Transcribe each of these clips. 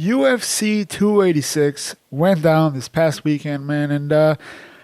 UFC 286 went down this past weekend, man, and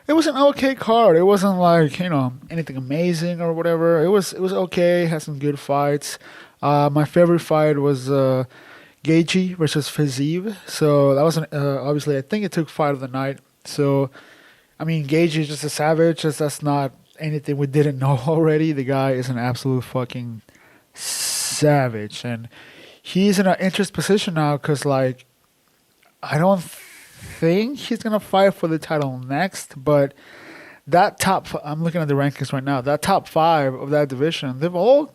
it was an okay card. It wasn't like anything amazing or whatever. It was okay. Had some good fights. My favorite fight was Gaethje versus Fiziev. So that was obviously I think it took fight of the night. So I mean Gaethje is just a savage. That's not anything we didn't know already. The guy is an absolute fucking savage, and he's in an interest position now because, like, I don't think he's gonna fight for the title next. But I'm looking at the rankings right now. That top five of that division, they've all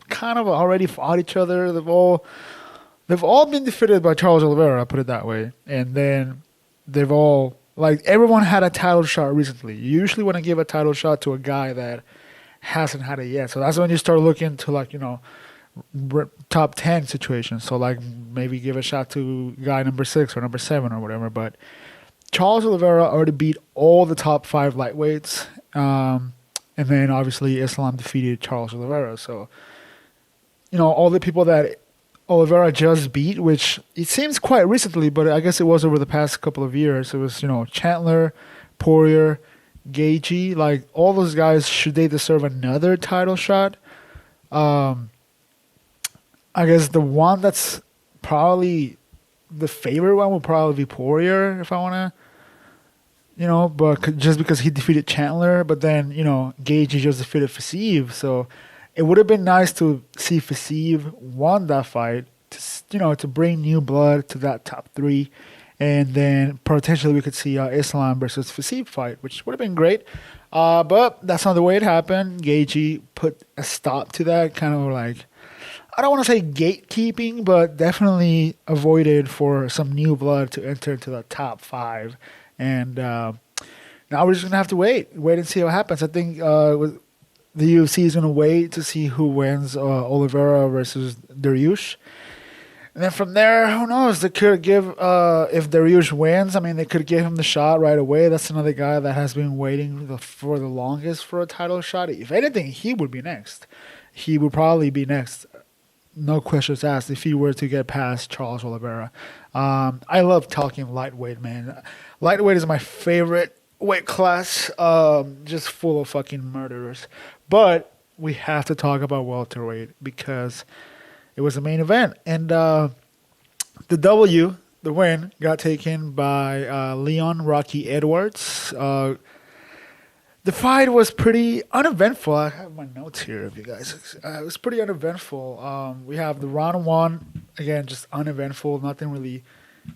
kind of already fought each other. They've all been defeated by Charles Oliveira. Put it that way, and then they've all everyone had a title shot recently. You usually want to give a title shot to a guy that hasn't had it yet. So that's when you start looking to top 10 situations. So maybe give a shot to guy number 6 or number 7 or whatever. But Charles Oliveira already beat all the top 5 lightweights. And then obviously Islam defeated Charles Oliveira. So, all the people that Oliveira just beat, which it seems quite recently, but I guess it was over the past couple of years. It was, Chandler, Poirier, Gaethje, all those guys, should they deserve another title shot? I guess the one that's probably the favorite one would probably be Poirier, if I want to, but just because he defeated Chandler, but then, Gaethje just defeated Fiziev, so it would have been nice to see Fiziev won that fight, to bring new blood to that top 3, and then potentially we could see Islam versus Fiziev fight, which would have been great. But that's not the way it happened. Gaethje put a stop to that, kind of I don't want to say gatekeeping, but definitely avoided for some new blood to enter into the top 5. And now we're just going to have to wait and see what happens. I think the UFC is going to wait to see who wins Oliveira versus Dariush. And then from there, who knows? They could give, if Dariush wins, they could give him the shot right away. That's another guy that has been waiting for the longest for a title shot. If anything, he would be next. He would probably be next. No questions asked if he were to get past Charles Oliveira. I love talking lightweight, man. Lightweight is my favorite weight class, just full of fucking murderers. But we have to talk about welterweight because it was the main event. And the win, got taken by Leon Rocky Edwards. The fight was pretty uneventful. I have my notes here, if you guys. It was pretty uneventful. We have the round 1, again, just uneventful. Nothing really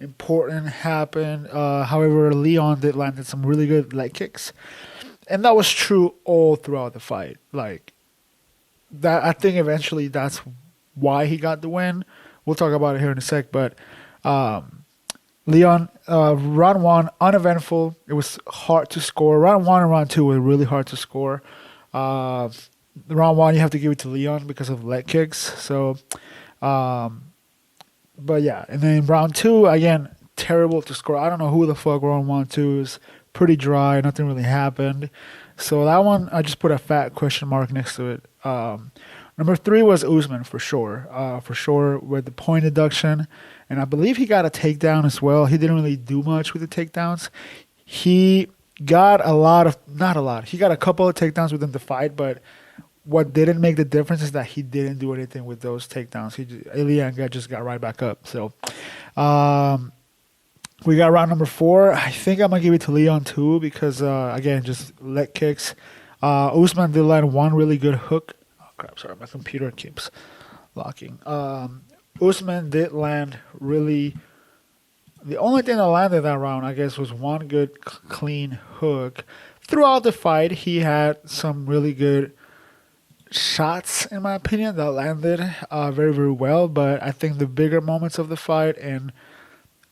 important happened. However, Leon did landed some really good leg kicks. And that was true all throughout the fight. That, I think eventually that's why he got the win. We'll talk about it here in a sec. But Leon, round 1, uneventful. It was hard to score. Round 1 and round 2 were really hard to score. Round 1, you have to give it to Leon because of leg kicks. So, but yeah. And then round 2, again, terrible to score. I don't know who the fuck round 1, 2 is. Pretty dry. Nothing really happened. So that one, I just put a fat question mark next to it. Number 3 was Usman for sure. With the point deduction. And I believe he got a takedown as well. He didn't really do much with the takedowns. He got he got a couple of takedowns within the fight, but what didn't make the difference is that he didn't do anything with those takedowns. Leon just got right back up. So we got round number 4. I think I'm going to give it to Leon too because, again, just leg kicks. Usman did land one really good hook. Oh, crap. Sorry, my computer keeps locking. Usman did land really... The only thing that landed that round, I guess, was one good, clean hook. Throughout the fight, he had some really good shots, in my opinion, that landed very, very well. But I think the bigger moments of the fight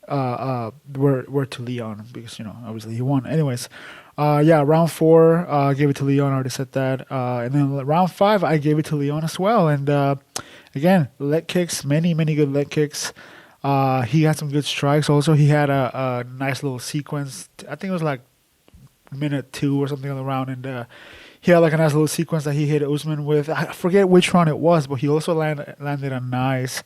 were to Leon because, obviously he won. Anyways, round 4, gave it to Leon. I already said that. And then round 5, I gave it to Leon as well. And again, leg kicks, many, many good leg kicks. He had some good strikes. Also, he had a nice little sequence. I think it was like minute 2 or something on the round. And he had like a nice little sequence that he hit Usman with. I forget which round it was, but he also landed a nice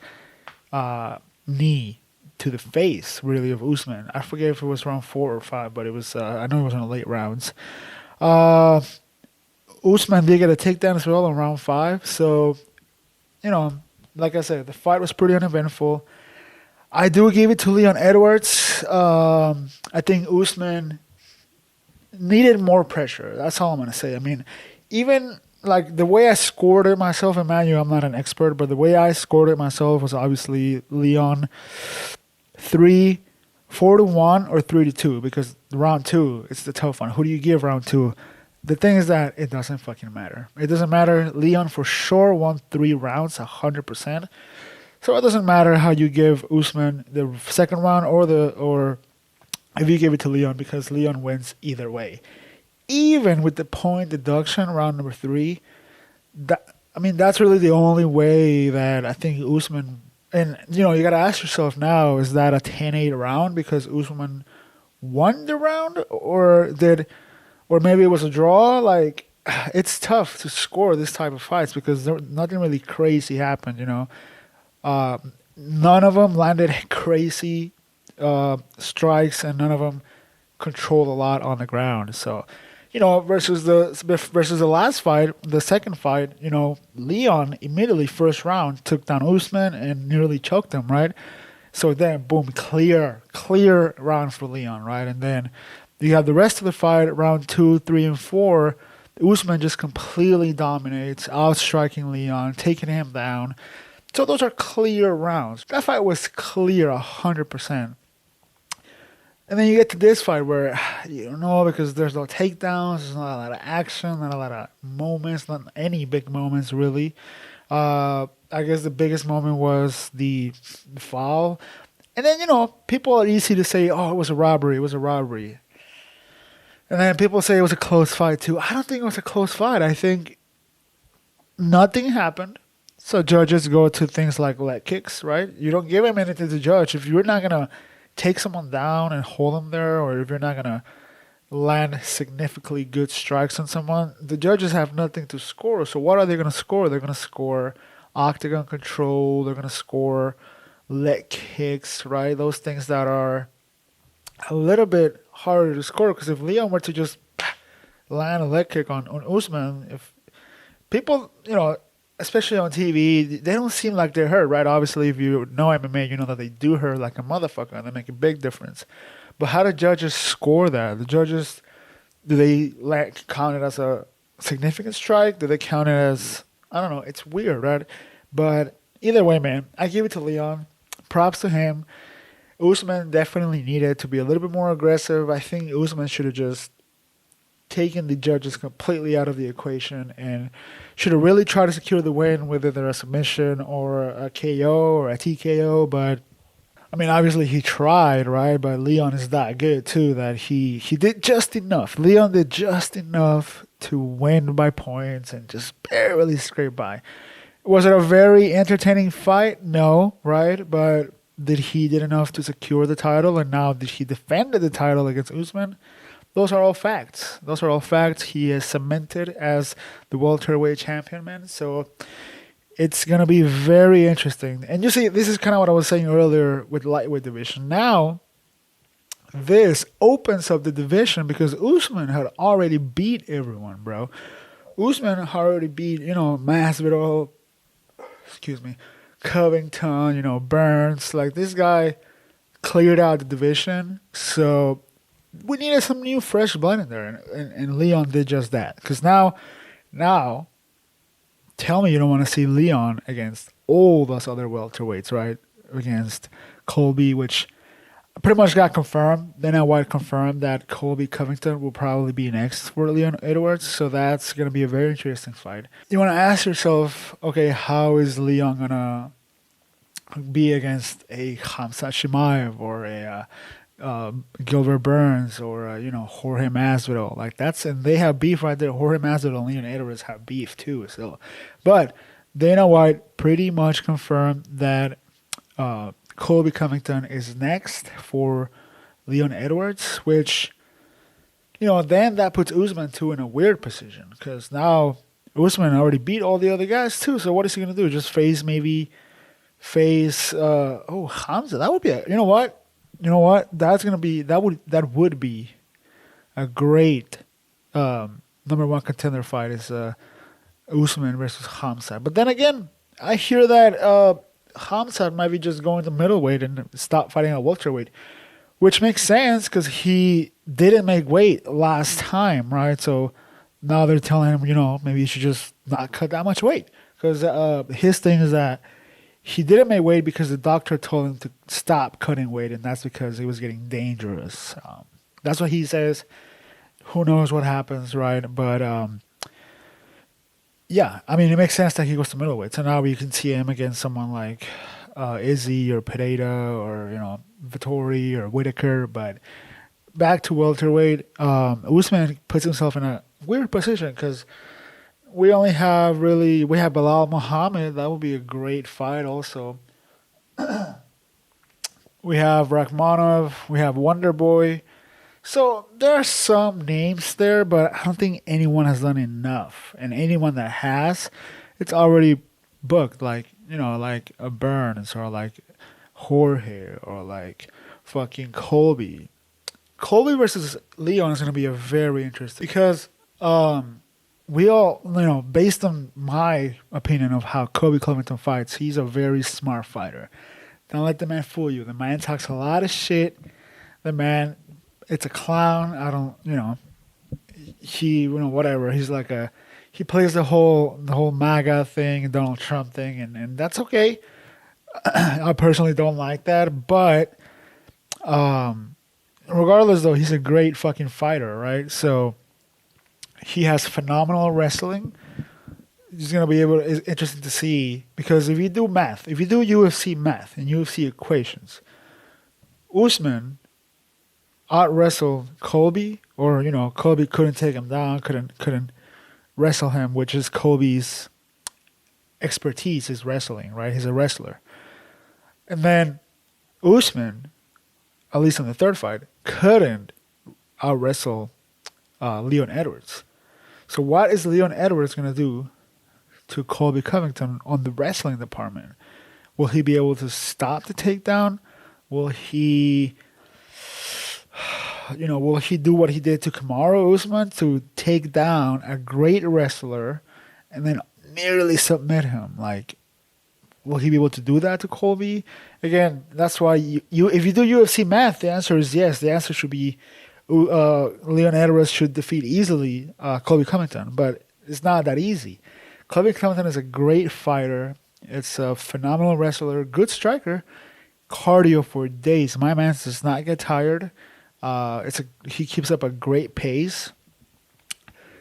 knee to the face, really, of Usman. I forget if it was round 4 or 5, but it was. I know it was in the late rounds. Uh, Usman did get a takedown as well in round 5. So, like I said, the fight was pretty uneventful. I do give it to Leon Edwards. I think Usman needed more pressure. That's all I'm going to say. I mean, even like the way I scored it myself, Emmanuel, I'm not an expert, but the way I scored it myself was obviously Leon 4-1 or 3-2, because round 2, it's the tough one. Who do you give round 2? The thing is that it doesn't fucking matter. It doesn't matter. Leon for sure won 3 rounds, 100%. So it doesn't matter how you give Usman the second round or if you give it to Leon, because Leon wins either way. Even with the point deduction round number 3, that's really the only way that I think Usman. And you got to ask yourself now: is that a 10-8 round because Usman won the round, or maybe it was a draw? Like, it's tough to score this type of fights because nothing really crazy happened. None of them landed crazy strikes, and none of them controlled a lot on the ground. So, versus the last fight, the second fight, Leon immediately first round took down Usman and nearly choked him, right? So then, boom, clear round for Leon, right? And then you have the rest of the fight, round 2, 3, and 4. Usman just completely dominates, outstriking Leon, taking him down. So those are clear rounds. That fight was clear, 100%. And then you get to this fight where you don't know, because there's no takedowns, there's not a lot of action, not a lot of moments, not any big moments really. I guess the biggest moment was the foul. And then, people are easy to say, oh, it was a robbery. And then people say it was a close fight too. I don't think it was a close fight. I think nothing happened. So judges go to things like leg kicks, right? You don't give him anything to judge. If you're not going to take someone down and hold them there, or if you're not going to land significantly good strikes on someone, the judges have nothing to score. So what are they going to score? They're going to score octagon control. They're going to score leg kicks, right? Those things that are a little bit harder to score, because if Leon were to just land a leg kick on Usman, if people, especially on TV, they don't seem like they're hurt, right? Obviously, if you know MMA, you know that they do hurt like a motherfucker, and they make a big difference. But how do judges score that? The judges, do they count it as a significant strike? Do they count it as, I don't know, it's weird, right? But either way, man, I give it to Leon. Props to him. Usman definitely needed to be a little bit more aggressive. I think Usman should have just taken the judges completely out of the equation and should have really tried to secure the win, whether they're a submission or a KO or a TKO. But I mean, obviously he tried, right? But Leon is that good too that he did just enough. Leon did just enough to win by points and just barely scrape by. Was it a very entertaining fight? No, right? But did he did enough to secure the title? And now did he defend the title against Usman? Those are all facts. He is cemented as the welterweight champion, man. So it's going to be very interesting. And you see, this is kind of what I was saying earlier with lightweight division. Now, this opens up the division because Usman had already beat everyone, bro. Usman had already beat, Masvidal, Covington, Burns. Like, this guy cleared out the division. So we needed some new fresh blood in there, and Leon did just that. Because now, tell me you don't want to see Leon against all those other welterweights, right? Against Colby, which pretty much got confirmed. Dana White confirmed that Colby Covington will probably be next for Leon Edwards, so that's going to be a very interesting fight. You want to ask yourself, okay, how is Leon going to be against a Khamzat Chimaev or a Gilbert Burns or Jorge Masvidal? Like, and they have beef right there. Jorge Masvidal and Leon Edwards have beef too. So, but Dana White pretty much confirmed that Colby Covington is next for Leon Edwards, which then that puts Usman too in a weird position because now Usman already beat all the other guys too. So what is he gonna do? Just face maybe face Hamza. That would be you know what? You know what? That would be a great number one contender fight is Usman versus Hamza. But then again, I hear that Hamza might be just going to middleweight and stop fighting at welterweight, which makes sense because he didn't make weight last time, right? So now they're telling him, maybe you should just not cut that much weight because his thing is that he didn't make weight because the doctor told him to stop cutting weight, and that's because he was getting dangerous. That's what he says. Who knows what happens, right? But yeah, I mean, it makes sense that he goes to middleweight. So now we can see him against someone like Izzy or Pereira or, Vittori or Whitaker. But back to welterweight, Usman puts himself in a weird position because we have Bilal Muhammad. That would be a great fight also. We have Rakhmonov. We have Wonder Boy. So there are some names there, but I don't think anyone has done enough. And anyone that has, it's already booked. Like a Burns or like Jorge or like fucking Colby. Colby versus Leon is going to be a very interesting because we all, based on my opinion of how Colby Covington fights, he's a very smart fighter. Don't let the man fool you. The man talks a lot of shit. The man, it's a clown. I don't, whatever. He's like he plays the whole MAGA thing, Donald Trump thing, and that's okay. I personally don't like that, but regardless though, he's a great fucking fighter, right? So he has phenomenal wrestling. He's gonna be able. It's interesting to see because if you do UFC math and UFC equations, Usman out wrestled Colby, or Colby couldn't take him down, couldn't wrestle him, which is Colby's expertise is wrestling, right? He's a wrestler, and then Usman, at least in the third fight, couldn't out wrestle Leon Edwards. So what is Leon Edwards gonna do to Colby Covington on the wrestling department? Will he be able to stop the takedown? Will he do what he did to Kamaru Usman to take down a great wrestler and then nearly submit him? Like, will he be able to do that to Colby? Again, that's why if you do UFC math, the answer is yes. The answer should be Leon Edwards should defeat easily Colby Covington, but it's not that easy. Colby Covington is a great fighter. It's a phenomenal wrestler, good striker, cardio for days. My man does not get tired. He keeps up a great pace.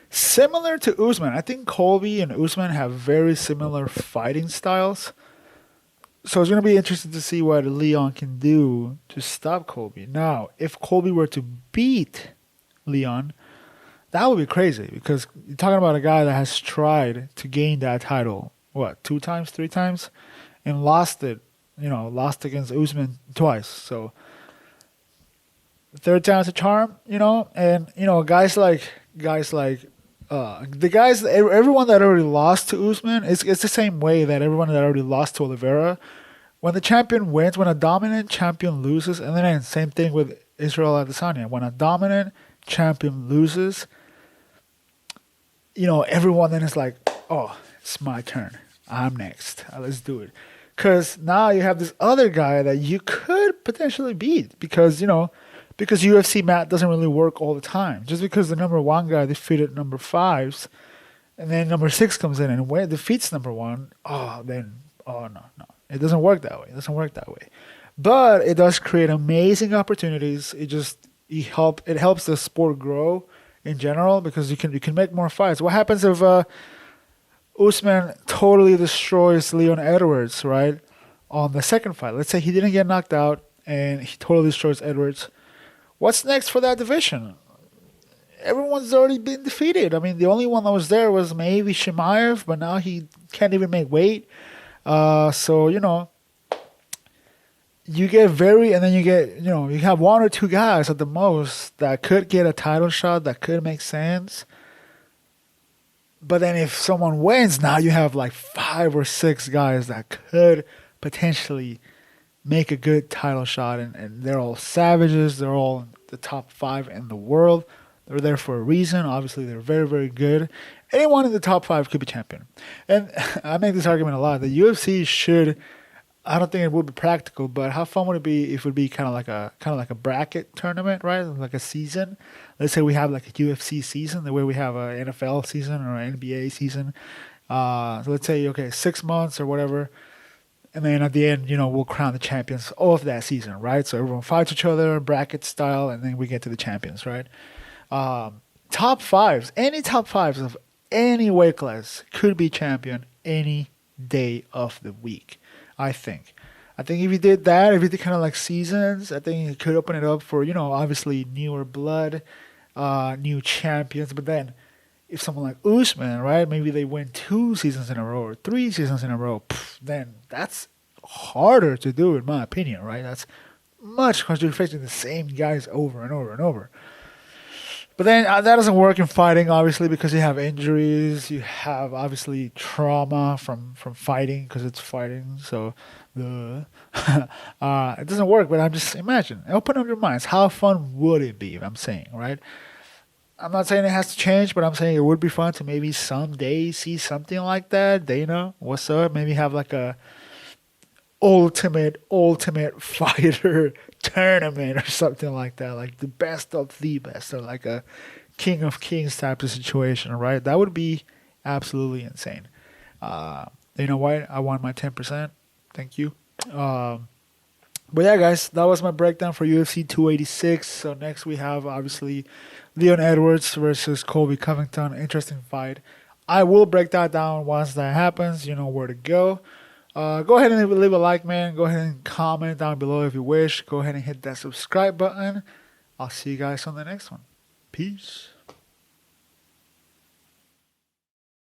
Similar to Usman, I think Colby and Usman have very similar fighting styles. So it's going to be interesting to see what Leon can do to stop Colby. Now, if Colby were to beat Leon, that would be crazy because you're talking about a guy that has tried to gain that title, 2 times, 3 times, and lost it, lost against Usman twice. So third time's a charm, and, guys like everyone that already lost to Usman, it's the same way that everyone that already lost to Oliveira. When the champion wins, when a dominant champion loses, and then same thing with Israel Adesanya. When a dominant champion loses, everyone then is like, oh, it's my turn. I'm next. Let's do it. Because now you have this other guy that you could potentially beat because UFC math doesn't really work all the time. Just because the number 1 guy defeated number 5s, and then number 6 comes in and defeats number 1, no. It doesn't work that way. But it does create amazing opportunities. It helps the sport grow in general because you can make more fights. What happens if Usman totally destroys Leon Edwards, right, on the second fight? Let's say he didn't get knocked out and he totally destroys Edwards. What's next for that division? Everyone's already been defeated. I mean, the only one that was there was maybe Shimaev, but now he can't even make weight. So, you get and then you get, you have 1 or 2 guys at the most that could get a title shot, that could make sense. But then if someone wins, now you have like 5 or 6 guys that could potentially make a good title shot, and they're all savages. They're all in the top 5 in the world. They're there for a reason. Obviously, they're very, very good. Anyone in the top 5 could be champion. And I make this argument a lot. The UFC should. I don't think it would be practical, but how fun would it be if it would be kind of like a bracket tournament, right? Like a season. Let's say we have like a UFC season, the way we have an NFL season or an NBA season. So let's say 6 months or whatever, and then at the end, we'll crown the champions of that season, right? So everyone fights each other, bracket style, and then we get to the champions, right? Top 5s, any top 5s of any weight class could be champion any day of the week. I think if you did that, if you did kind of like seasons, I think it could open it up for, obviously newer blood, new champions. But then if someone like Usman, right, maybe they win 2 seasons in a row or 3 seasons in a row, then that's harder to do, in my opinion, right? That's much harder. You're facing the same guys over and over and over. But then that doesn't work in fighting, obviously, because you have injuries. You have, obviously, trauma from fighting because it's fighting. So it doesn't work. But I'm just imagine. Open up your minds. How fun would it be, I'm saying, right? I'm not saying it has to change, but I'm saying it would be fun to maybe someday see something like that. Dana, what's up? Maybe have like a ultimate fighter tournament or something like that, like the best of the best, or like a King of Kings type of situation, right? That would be absolutely insane. You know what? I want my 10%. Thank you. But yeah, guys, that was my breakdown for UFC 286. So next we have obviously Leon Edwards versus Colby Covington. Interesting fight. I will break that down once that happens. You know where to go. Go ahead and leave a like, man. Go ahead and comment down below if you wish. Go ahead and hit that subscribe button. I'll see you guys on the next one. Peace.